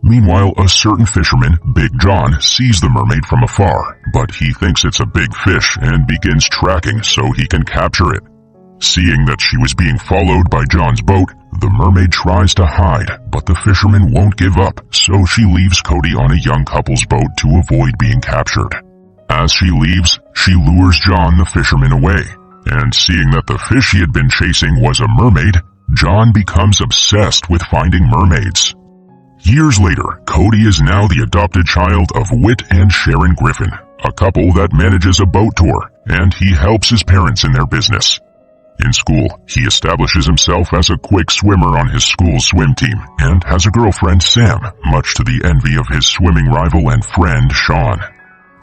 Meanwhile, a certain fisherman, Big John, sees the mermaid from afar, but he thinks it's a big fish and begins tracking so he can capture it. Seeing that she was being followed by John's boat, the mermaid tries to hide, but the fisherman won't give up, so she leaves Cody on a young couple's boat to avoid being captured. As she leaves, she lures John the fisherman away, and seeing that the fish he had been chasing was a mermaid, John becomes obsessed with finding mermaids. Years later, Cody is now the adopted child of Whit and Sharon Griffin, a couple that manages a boat tour, and he helps his parents in their business. In school, he establishes himself as a quick swimmer on his school's swim team, and has a girlfriend, Sam, much to the envy of his swimming rival and friend, Sean.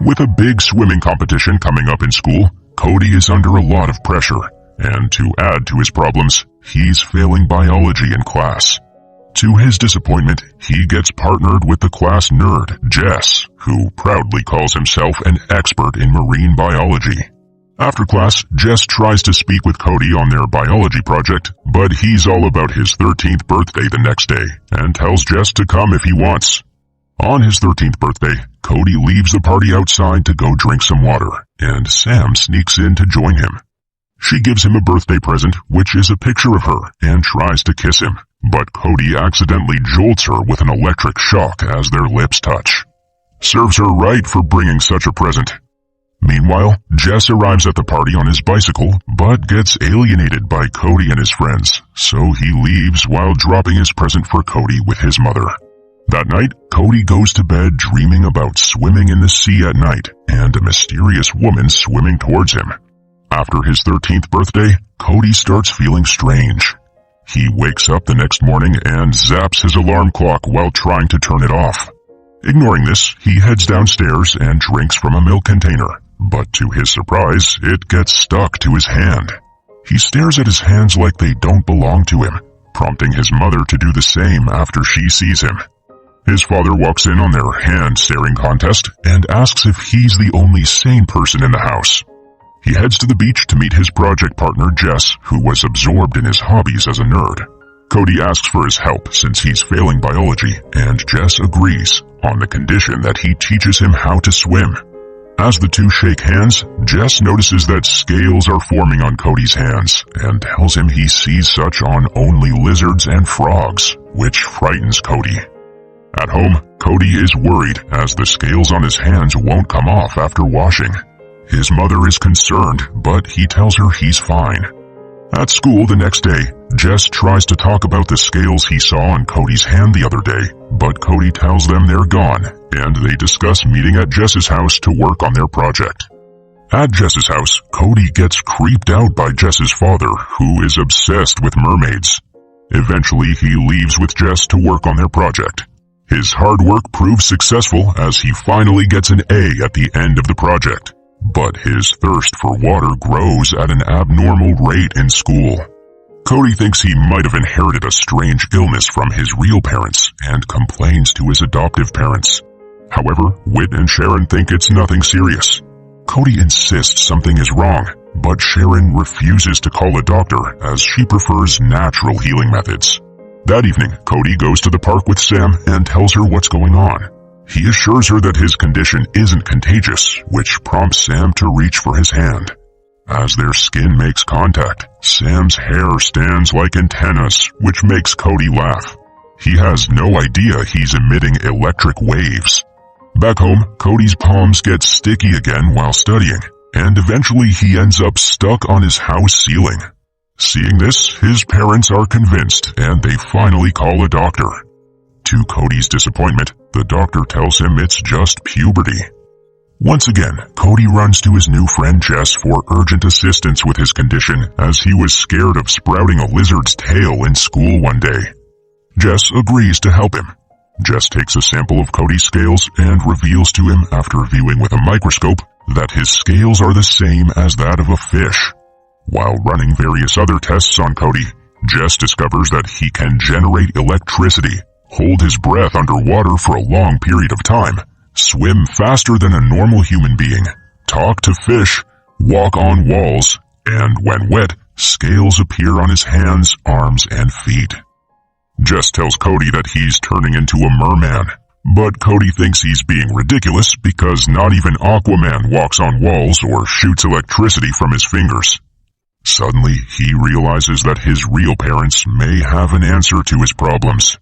With a big swimming competition coming up in school, Cody is under a lot of pressure, and to add to his problems, he's failing biology in class. To his disappointment, he gets partnered with the class nerd, Jess, who proudly calls himself an expert in marine biology. After class, Jess tries to speak with Cody on their biology project, but he's all about his 13th birthday the next day, and tells Jess to come if he wants. On his 13th birthday, Cody leaves the party outside to go drink some water, and Sam sneaks in to join him. She gives him a birthday present, which is a picture of her, and tries to kiss him, but Cody accidentally jolts her with an electric shock as their lips touch. Serves her right for bringing such a present. Meanwhile, Jess arrives at the party on his bicycle, but gets alienated by Cody and his friends, so he leaves while dropping his present for Cody with his mother. That night, Cody goes to bed dreaming about swimming in the sea at night, and a mysterious woman swimming towards him. After his 13th birthday, Cody starts feeling strange. He wakes up the next morning and zaps his alarm clock while trying to turn it off. Ignoring this, he heads downstairs and drinks from a milk container, but to his surprise, it gets stuck to his hand. He stares at his hands like they don't belong to him, prompting his mother to do the same after she sees him. His father walks in on their hand-staring contest and asks if he's the only sane person in the house. He heads to the beach to meet his project partner Jess, who was absorbed in his hobbies as a nerd. Cody asks for his help since he's failing biology, and Jess agrees, on the condition that he teaches him how to swim. As the two shake hands, Jess notices that scales are forming on Cody's hands, and tells him he sees such on only lizards and frogs, which frightens Cody. At home, Cody is worried as the scales on his hands won't come off after washing. His mother is concerned, but he tells her he's fine. At school the next day, Jess tries to talk about the scales he saw on Cody's hand the other day, but Cody tells them they're gone, and they discuss meeting at Jess's house to work on their project. At Jess's house, Cody gets creeped out by Jess's father, who is obsessed with mermaids. Eventually, he leaves with Jess to work on their project. His hard work proves successful as he finally gets an A at the end of the project. But his thirst for water grows at an abnormal rate in school. Cody thinks he might have inherited a strange illness from his real parents and complains to his adoptive parents. However, Whit and Sharon think it's nothing serious. Cody insists something is wrong, but Sharon refuses to call a doctor as she prefers natural healing methods. That evening, Cody goes to the park with Sam and tells her what's going on. He assures her that his condition isn't contagious, which prompts Sam to reach for his hand. As their skin makes contact, Sam's hair stands like antennas, which makes Cody laugh. He has no idea he's emitting electric waves. Back home, Cody's palms get sticky again while studying, and eventually he ends up stuck on his house ceiling. Seeing this, his parents are convinced, and they finally call a doctor. To Cody's disappointment, the doctor tells him it's just puberty. Once again, Cody runs to his new friend Jess for urgent assistance with his condition as he was scared of sprouting a lizard's tail in school one day. Jess agrees to help him. Jess takes a sample of Cody's scales and reveals to him after viewing with a microscope that his scales are the same as that of a fish. While running various other tests on Cody, Jess discovers that he can generate electricity, hold his breath underwater for a long period of time, swim faster than a normal human being, talk to fish, walk on walls, and when wet, scales appear on his hands, arms, and feet. Jess tells Cody that he's turning into a merman, but Cody thinks he's being ridiculous because not even Aquaman walks on walls or shoots electricity from his fingers. Suddenly, he realizes that his real parents may have an answer to his problems.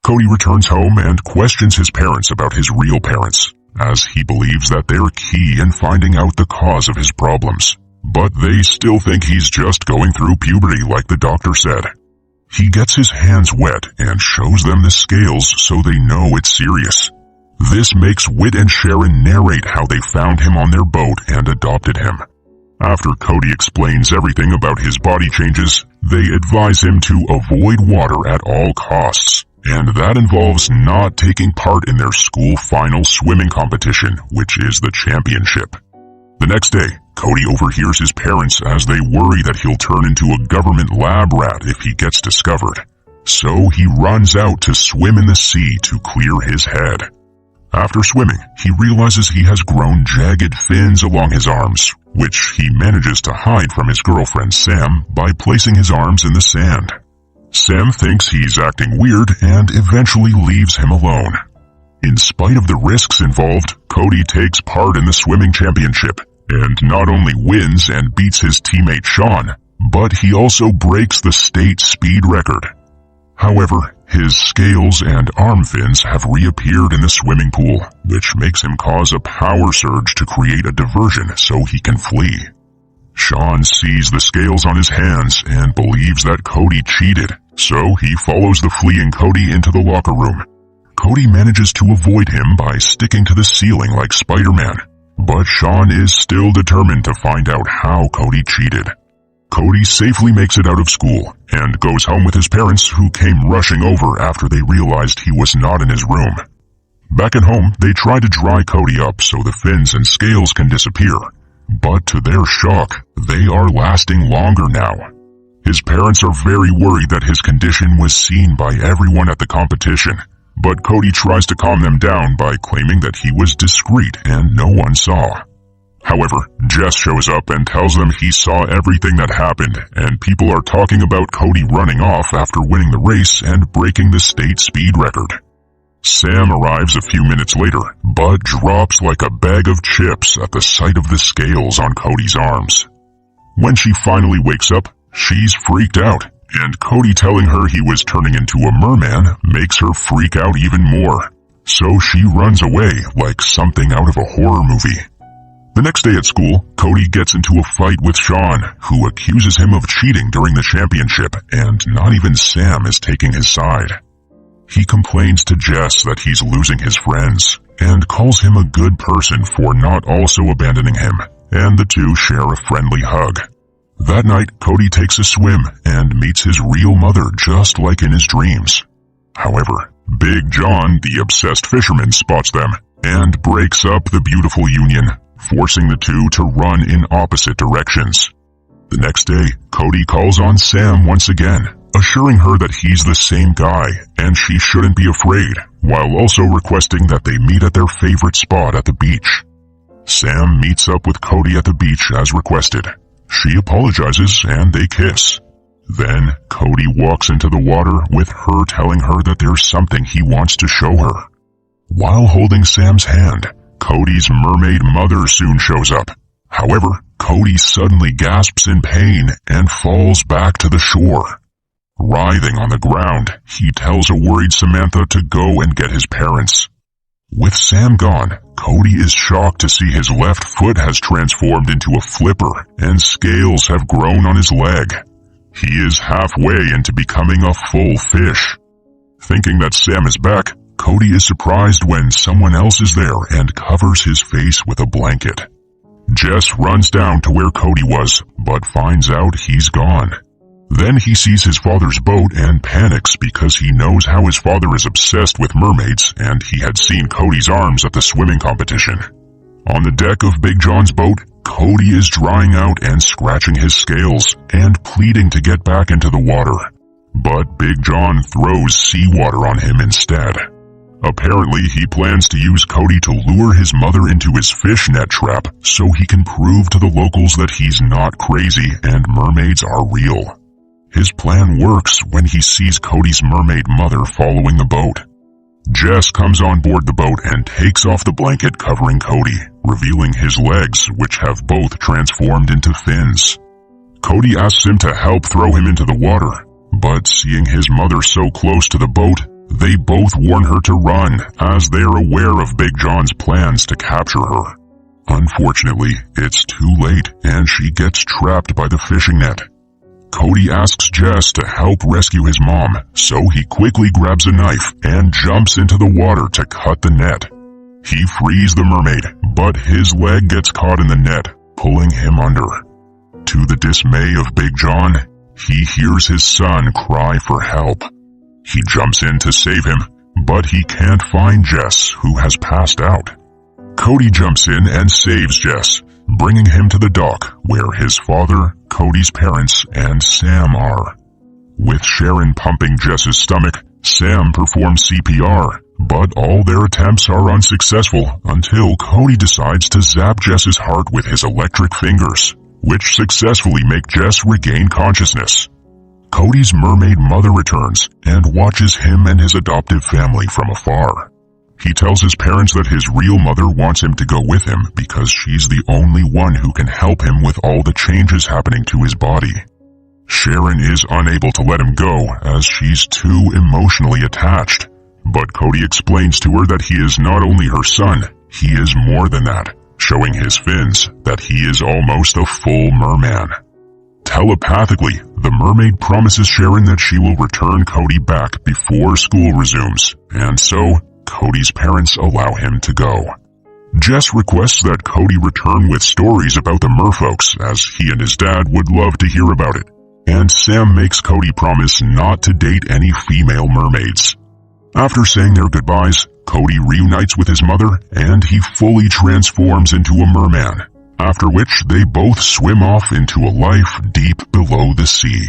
Cody returns home and questions his parents about his real parents, as he believes that they're key in finding out the cause of his problems. But they still think he's just going through puberty like the doctor said. He gets his hands wet and shows them the scales so they know it's serious. This makes Whit and Sharon narrate how they found him on their boat and adopted him. After Cody explains everything about his body changes, they advise him to avoid water at all costs, and that involves not taking part in their school final swimming competition, which is the championship. The next day, Cody overhears his parents as they worry that he'll turn into a government lab rat if he gets discovered. So he runs out to swim in the sea to clear his head. After swimming, he realizes he has grown jagged fins along his arms, which he manages to hide from his girlfriend Sam by placing his arms in the sand. Sam thinks he's acting weird and eventually leaves him alone. In spite of the risks involved, Cody takes part in the swimming championship, and not only wins and beats his teammate Sean, but he also breaks the state speed record. However, his scales and arm fins have reappeared in the swimming pool, which makes him cause a power surge to create a diversion so he can flee. Sean sees the scales on his hands and believes that Cody cheated, so he follows the fleeing Cody into the locker room. Cody manages to avoid him by sticking to the ceiling like Spider-Man, but Sean is still determined to find out how Cody cheated. Cody safely makes it out of school and goes home with his parents, who came rushing over after they realized he was not in his room. Back at home, they try to dry Cody up so the fins and scales can disappear, but to their shock, they are lasting longer now. His parents are very worried that his condition was seen by everyone at the competition, but Cody tries to calm them down by claiming that he was discreet and no one saw. However, Jess shows up and tells them he saw everything that happened, and people are talking about Cody running off after winning the race and breaking the state speed record. Sam arrives a few minutes later, but drops like a bag of chips at the sight of the scales on Cody's arms. When she finally wakes up, she's freaked out, and Cody telling her he was turning into a merman makes her freak out even more. So she runs away like something out of a horror movie. The next day at school, Cody gets into a fight with Sean, who accuses him of cheating during the championship, and not even Sam is taking his side. He complains to Jess that he's losing his friends, and calls him a good person for not also abandoning him, and the two share a friendly hug. That night, Cody takes a swim and meets his real mother just like in his dreams. However, Big John, the obsessed fisherman, spots them and breaks up the beautiful union, forcing the two to run in opposite directions. The next day, Cody calls on Sam once again, assuring her that he's the same guy and she shouldn't be afraid, while also requesting that they meet at their favorite spot at the beach. Sam meets up with Cody at the beach as requested. She apologizes and they kiss. Then, Cody walks into the water with her telling her that there's something he wants to show her. While holding Sam's hand, Cody's mermaid mother soon shows up. However, Cody suddenly gasps in pain and falls back to the shore. Writhing on the ground, he tells a worried Samantha to go and get his parents. With Sam gone, Cody is shocked to see his left foot has transformed into a flipper and scales have grown on his leg. He is halfway into becoming a full fish. Thinking that Sam is back, Cody is surprised when someone else is there and covers his face with a blanket. Jess runs down to where Cody was, but finds out he's gone. Then he sees his father's boat and panics because he knows how his father is obsessed with mermaids and he had seen Cody's arms at the swimming competition. On the deck of Big John's boat, Cody is drying out and scratching his scales and pleading to get back into the water. But Big John throws seawater on him instead. Apparently, he plans to use Cody to lure his mother into his fishnet trap so he can prove to the locals that he's not crazy and mermaids are real. His plan works when he sees Cody's mermaid mother following the boat. Jess comes on board the boat and takes off the blanket covering Cody, revealing his legs, which have both transformed into fins. Cody asks him to help throw him into the water, but seeing his mother so close to the boat, they both warn her to run as they are aware of Big John's plans to capture her. Unfortunately, it's too late and she gets trapped by the fishing net. Cody asks Jess to help rescue his mom, so he quickly grabs a knife and jumps into the water to cut the net. He frees the mermaid, but his leg gets caught in the net, pulling him under. To the dismay of Big John, he hears his son cry for help. He jumps in to save him, but he can't find Jess, who has passed out. Cody jumps in and saves Jess, bringing him to the dock where his father, Cody's parents, and Sam are. With Sharon pumping Jess's stomach, Sam performs CPR, but all their attempts are unsuccessful until Cody decides to zap Jess's heart with his electric fingers, which successfully make Jess regain consciousness. Cody's mermaid mother returns and watches him and his adoptive family from afar. He tells his parents that his real mother wants him to go with him because she's the only one who can help him with all the changes happening to his body. Sharon is unable to let him go as she's too emotionally attached, but Cody explains to her that he is not only her son, he is more than that, showing his fins that he is almost a full merman. Telepathically, the mermaid promises Sharon that she will return Cody back before school resumes, and so Cody's parents allow him to go. Jess requests that Cody return with stories about the merfolks, as he and his dad would love to hear about it, and Sam makes Cody promise not to date any female mermaids. After saying their goodbyes, Cody reunites with his mother and he fully transforms into a merman, after which they both swim off into a life deep below the sea.